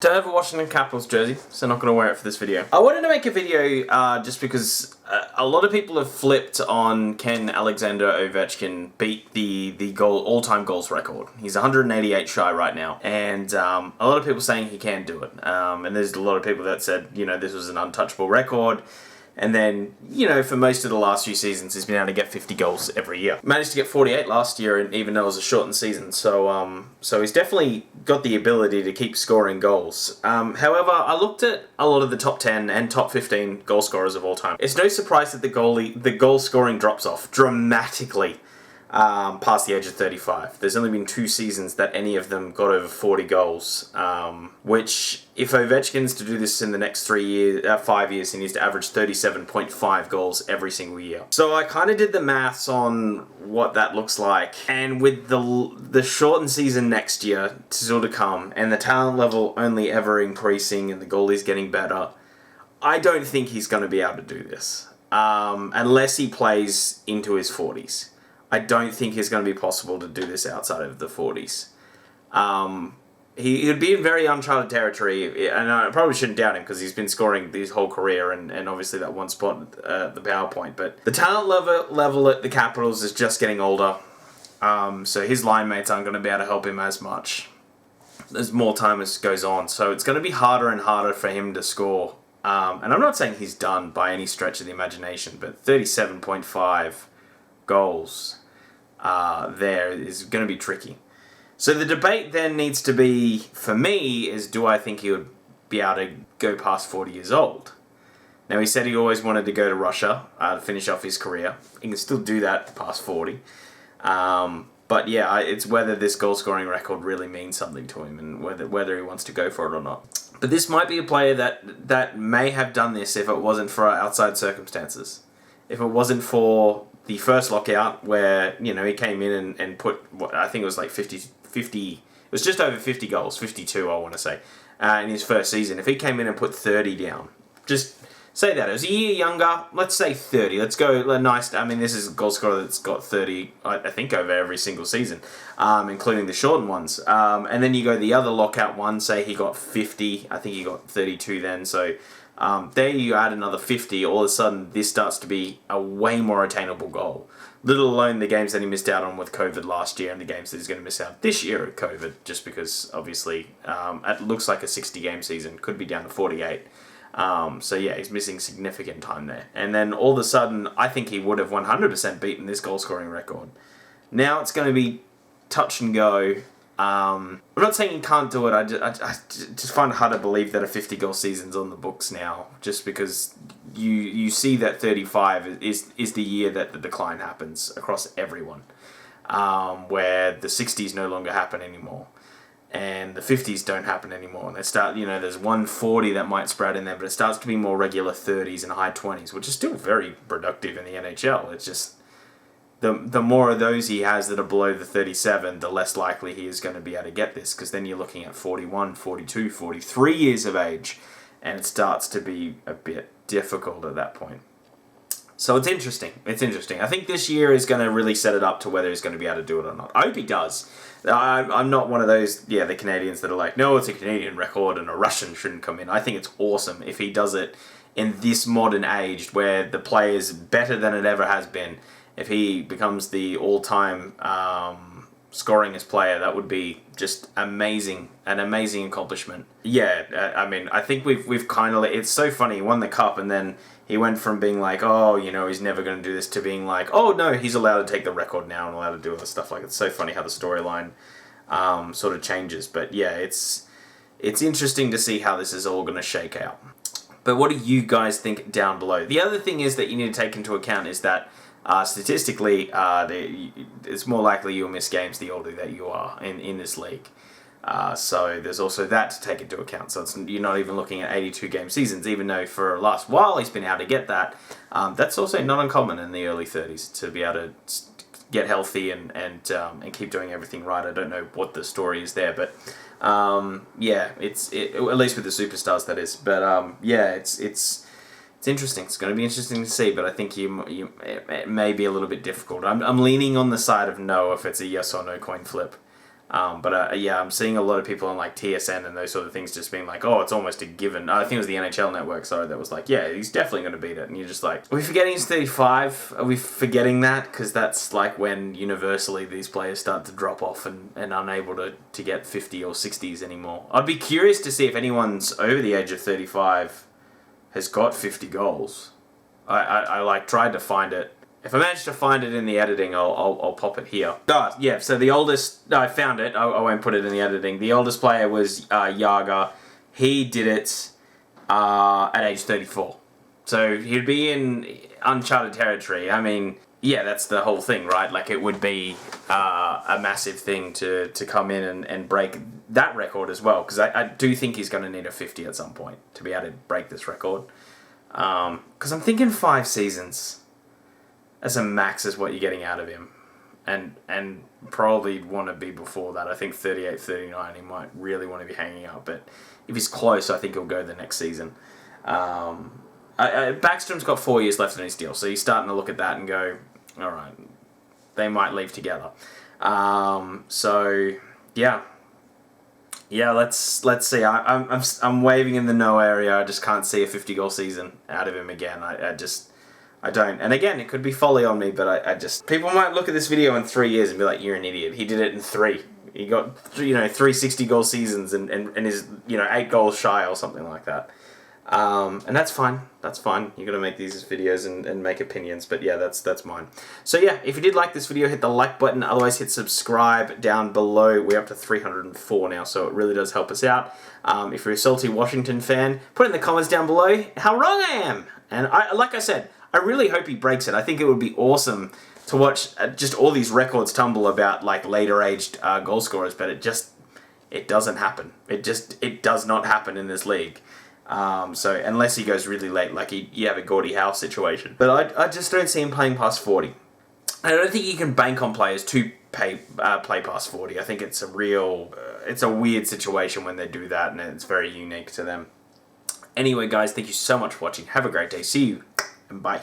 Don't have a Washington Capitals jersey, so not going to wear it for this video. I wanted to make a video just because a lot of people have flipped on can Alexander Ovechkin beat the all-time goals record. He's 188 shy right now, and a lot of people saying he can do it. And there's a lot of people that said, this was an untouchable record. And then, for most of the last few seasons, he's been able to get 50 goals every year. Managed to get 48 last year, and even though it was a shortened season. So he's definitely got the ability to keep scoring goals. However, I looked at a lot of the top 10 and top 15 goal scorers of all time. It's no surprise that the goal scoring drops off dramatically past the age of 35. There's only been 2 seasons that any of them got over 40 goals, which, if Ovechkin's to do this in the next 5 years, he needs to average 37.5 goals every single year. So I kind of did the maths on what that looks like, and with the shortened season next year still to come, and the talent level only ever increasing and the goalie's getting better, I don't think he's going to be able to do this, unless he plays into his 40s. I don't think it's going to be possible to do this outside of the 40s. He would be in very uncharted territory, and I probably shouldn't doubt him because he's been scoring his whole career, and obviously that one spot at the PowerPoint. But the talent level at the Capitals is just getting older, so his line mates aren't going to be able to help him as much as more time goes on. So it's going to be harder and harder for him to score. And I'm not saying he's done by any stretch of the imagination, but 37.5 goals there is going to be tricky. So the debate then needs to be, for me, is do I think he would be able to go past 40 years old? Now, he said he always wanted to go to Russia to finish off his career. He can still do that past 40. But yeah, it's whether this goal scoring record really means something to him and whether he wants to go for it or not. But this might be a player that may have done this if it wasn't for outside circumstances. If it wasn't for the first lockout where, he came in and put, I think it was like 50, it was just over 50 goals, 52 I want to say, in his first season. If he came in and put 30 down, just say that. It was a year younger, let's say 30. Let's go nice. I mean, this is a goal scorer that's got 30, I think, over every single season, including the shortened ones. And then you go the other lockout one, say he got 50, I think he got 32 then, so there you add another 50, all of a sudden this starts to be a way more attainable goal. Little alone the games that he missed out on with COVID last year and the games that he's going to miss out this year with COVID, just because obviously it looks like a 60-game season, could be down to 48. So yeah, he's missing significant time there. And then all of a sudden, I think he would have 100% beaten this goal-scoring record. Now it's going to be touch and go. I'm not saying he can't do it. I just find it hard to believe that a 50-goal season's on the books now, just because you see that 35 is the year that the decline happens across everyone, where the 60s no longer happen anymore, and the 50s don't happen anymore. And they start, there's 140 that might spread in there, but it starts to be more regular 30s and high 20s, which is still very productive in the NHL. It's just the more of those he has that are below the 37, the less likely he is going to be able to get this, because then you're looking at 41, 42, 43 years of age, and it starts to be a bit difficult at that point. So it's interesting. I think this year is going to really set it up to whether he's going to be able to do it or not. I hope he does. I'm not one of those, the Canadians that are like, no, it's a Canadian record and a Russian shouldn't come in. I think it's awesome if he does it in this modern age where the play is better than it ever has been. If he becomes the all-time scoringest player, that would be just amazing, an amazing accomplishment. Yeah, I mean, I think we've kind of, it's so funny, he won the cup and then he went from being like, oh, he's never going to do this, to being like, oh no, he's allowed to take the record now and allowed to do all this stuff. Like, it's so funny how the storyline sort of changes. But yeah, it's interesting to see how this is all going to shake out. But what do you guys think down below? The other thing is that you need to take into account is that statistically, it's more likely you'll miss games the older that you are in this league. So there's also that to take into account. So you're not even looking at 82-game seasons, even though for the last while he's been able to get that. That's also not uncommon in the early 30s to be able to get healthy and keep doing everything right. I don't know what the story is there, but yeah, it's at least with the superstars, that is. But yeah, it's interesting. It's going to be interesting to see, but I think it may be a little bit difficult. I'm leaning on the side of no if it's a yes or no coin flip. Yeah, I'm seeing a lot of people on like TSN and those sort of things just being like, oh, it's almost a given. I think it was the NHL Network, sorry, that was like, yeah, he's definitely going to beat it. And you're just like, are we forgetting he's 35? Are we forgetting that? Because that's like when universally these players start to drop off and unable to get 50 or 60s anymore. I'd be curious to see if anyone's over the age of 35 has got 50 goals. I like tried to find it. If I manage to find it in the editing, I'll pop it here. Oh, yeah, so the oldest... No, I found it. I won't put it in the editing. The oldest player was Yager. He did it at age 34. So he'd be in uncharted territory. I mean, yeah, that's the whole thing, right? Like, it would be a massive thing to come in and break that record as well. Because I do think he's going to need a 50 at some point to be able to break this record. Because I'm thinking 5 seasons as a max is what you're getting out of him. And probably want to be before that. I think 38, 39, he might really want to be hanging out. But if he's close, I think he'll go the next season. Backstrom's got 4 years left in his deal, so he's starting to look at that and go, all right, they might leave together. So, yeah. Yeah, let's see. I'm waving in the no area. I just can't see a 50-goal season out of him again. I don't. And again, it could be folly on me, but I just... People might look at this video in 3 years and be like, you're an idiot. He did it in 3. He got, 3 60-goal seasons and is, 8 goals shy or something like that. And that's fine. That's fine. You're going to make these videos and make opinions. But yeah, that's mine. So yeah, if you did like this video, hit the like button. Otherwise, hit subscribe down below. We're up to 304 now, so it really does help us out. If you're a salty Washington fan, put in the comments down below how wrong I am. And like I said, I really hope he breaks it. I think it would be awesome to watch just all these records tumble about like later aged goal scorers, but it doesn't happen. It does not happen in this league. So unless he goes really late, like you have a Gordie Howe situation. But I just don't see him playing past 40. I don't think you can bank on players to play past 40. I think it's it's a weird situation when they do that, and it's very unique to them. Anyway, guys, thank you so much for watching. Have a great day. See you, and bye.